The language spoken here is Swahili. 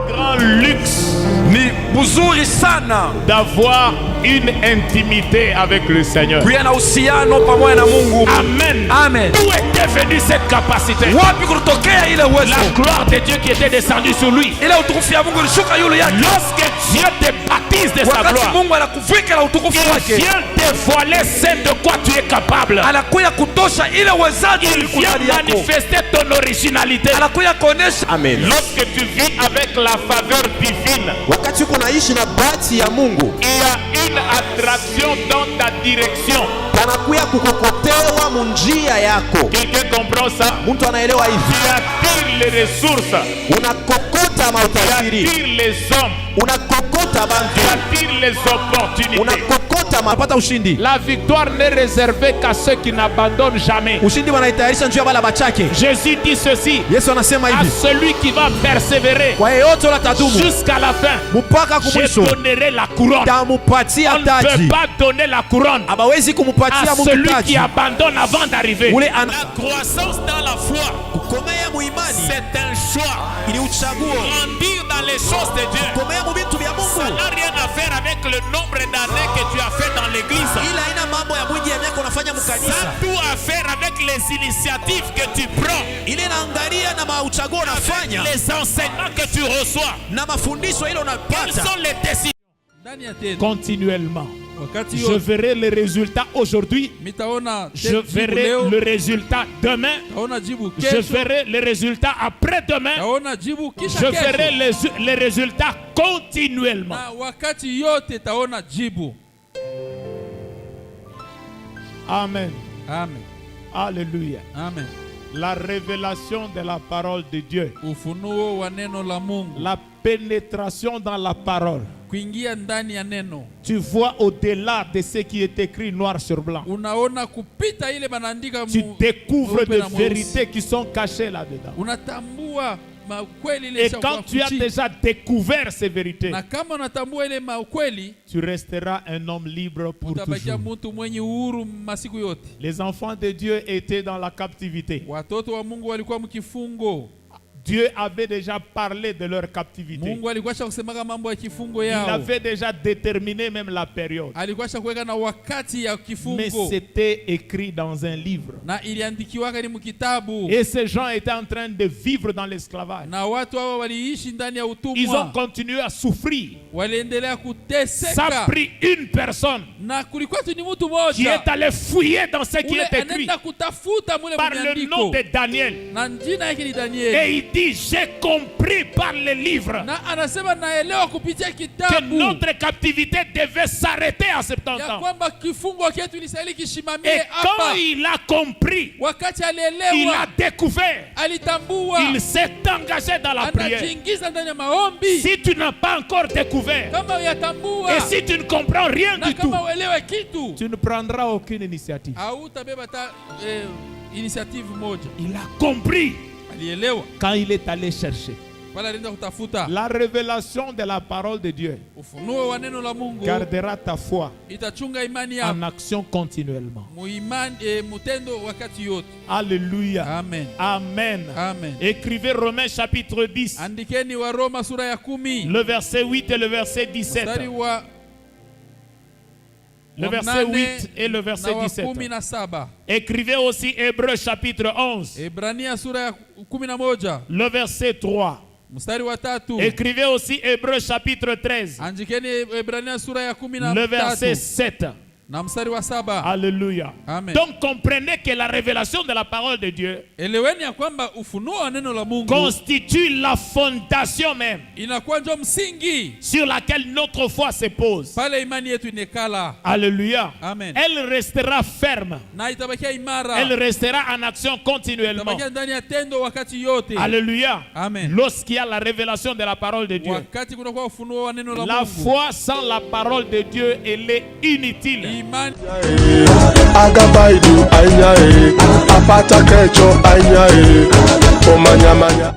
grand luxe ni mzuri sana d'avoir une intimité avec le Seigneur. kuwa na uhusiano pamoja na Mungu. Amen. Amen. D'où était venue cette capacité? Wapi kutokea ile uwezo? La gloire de Dieu qui était descendue sur lui. Ile utukufu ya Mungu ilishuka yule yake. Lorsque Dieu te baptise de sa Wakati gloire, Mungu anakuvika na utukufu wake, il vient dévoiler ce de quoi tu es capable. anakuja kutosha ile uwezaji Il vient manifester ton originalité. anakuja kuonesha. Amen. Lorsque tu vis avec la faveur divine, Wakati uko naishi na bahati ya Mungu, il y a une attraction dans ta direction. panakuya kukokotewa munjia yako. Quelqu'un comprend ça? Mtu anaelewa hivi. Tu attires les ressources, Unakokota tu mautajiri, attires les hommes, unakokota tu bantu, attires les opportunités. unakokota mapata ushindi. La victoire n'est réservée qu'à ceux qui n'abandonnent jamais. Ushindi wanaitayarisha njia bala bachake. Jésus dit ceci: Yesu anasema à hivi, celui qui va persévérer kwa yeyote tadumu jusqu'à la fin, mpaka je kumwisho donnerai la couronne. tamupatia On ne peut taji. pas donner la couronne Abawezi kumupatia à Mungu celui qui taji. abandonne avant d'arriver. Ule La croissance dans la foi, kukomea muimani c'est un choix. ili uchaguo. Grandir dans les choses de Dieu, Kukomea mu vitu vya ça Mungu. n'a rien à faire avec le nombre d'années que tu as fait dans l'église. Ila haina mambo ya mwingi ya miaka unafanya Ça mkanisa. a tout à faire avec les initiatives que tu prends, Ile inaangalia na mauchaguo unafanya les enseignements que tu reçois. na mafundisho ile Quelles unapata. sont les décisions? Continuellement. Wakati Je verrai le résultat aujourd'hui. mitaona Je verrai le résultat demain. taona jibu Je kesho, verrai le résultat après-demain. taona jibu kisha Je verrai kesho, les résultats continuellement. na wakati yote taona jibu. Amen. Amen. Alléluia. Amen. La révélation de la parole de Dieu. Ufunuo wa neno la Mungu, La pénétration dans la parole. kuingia ndani ya neno, Tu vois au-delà de ce qui est écrit noir sur blanc. unaona kupita ile banaandika Tu découvres mweupe des na mweusi. vérités qui sont cachées là-dedans. Unatambua makweli ile Et quand tu as déjà découvert ces vérités, na kama unatambua ile makweli, tu resteras un homme libre pour utabakia toujours. mtu mwenye uhuru masiku yote. Les enfants de Dieu étaient dans la captivité. Watoto wa Mungu walikuwa mkifungo. Dieu avait déjà parlé de leur captivité. Mungu alikuwa kusemaga mambo ya kifungo Il yao. avait déjà déterminé même la période. Alikuwa kuweka na wakati ya Mais kifungo. c'était écrit dans un livre. Na iliandikiwaka ni mkitabu. Et ces gens étaient en train de vivre dans l'esclavage. Na watu hao waliishi ndani ya Ils ont utumwa. continué à souffrir. Waliendelea Ça a kuteseka. pris une personne Na kulikuwa tu ni mtu qui mmoja est allé fouiller dans ce qui ule est écrit anaenda kutafuta mule par le nom mnyandiko. de Daniel. Na jina yake ni Et Danieli. il dit, j'ai compris par le livre Na anasema naelewa kupitia que kitabu notre captivité devait s'arrêter à 70 ya ans. kwamba kifungo chetu ilistahili Et kishimamie quand hapa. il a compris, Wakati il a alielewa, découvert, alitambua, il s'est engagé dans la prière. anajiingiza ndani ya maombi. Si tu n'as pas encore découvert, Kama uyatambua et si tu ne comprends rien na du tout, kama uelewe kitu, tu ne prendras aucune initiative. hautabeba ta initiative moja. Il a compris Alielewa quand il est allé chercher. pale alienda kutafuta La révélation de la parole de Dieu ufunuo wa neno la Mungu, gardera ta foi itachunga imani en yako action continuellement. mutendo wakati yote. Alléluia. Amen. Amen. Amen. Écrivez Romains chapitre 10, Andikeni wa Roma sura ya 10 le verset 8 et le verset 17. mstari wa Le verset 8 et le verset na wa 17. 17. Écrivez aussi Hébreux chapitre 11, Ebrania sura ya 11 le verset 3. mstari wa 3. Écrivez aussi Hébreux chapitre 13, Andikeni Ebrania sura ya le verset 13 7. na mstari wa 7. Alléluia. Amen. Donc comprenez que la révélation de la parole de Dieu Eleweni ya kwamba ufunuo wa neno la Mungu constitue la fondation même inakuwa ndio msingi sur laquelle notre foi se pose. pale imani yetu inekala. Alléluia. Amen. Elle restera ferme. Na itabakia imara. Elle restera en action continuellement. Itabakia ndani ya tendo wakati yote. Alléluia. Amen. Lorsqu'il y a la révélation de la parole de Dieu, Wakati kuna kwa ufunuo wa neno la la Mungu, foi sans la parole de Dieu, elle est inutile. imani Agabaidu ayae apata kecho ayae omanyamanya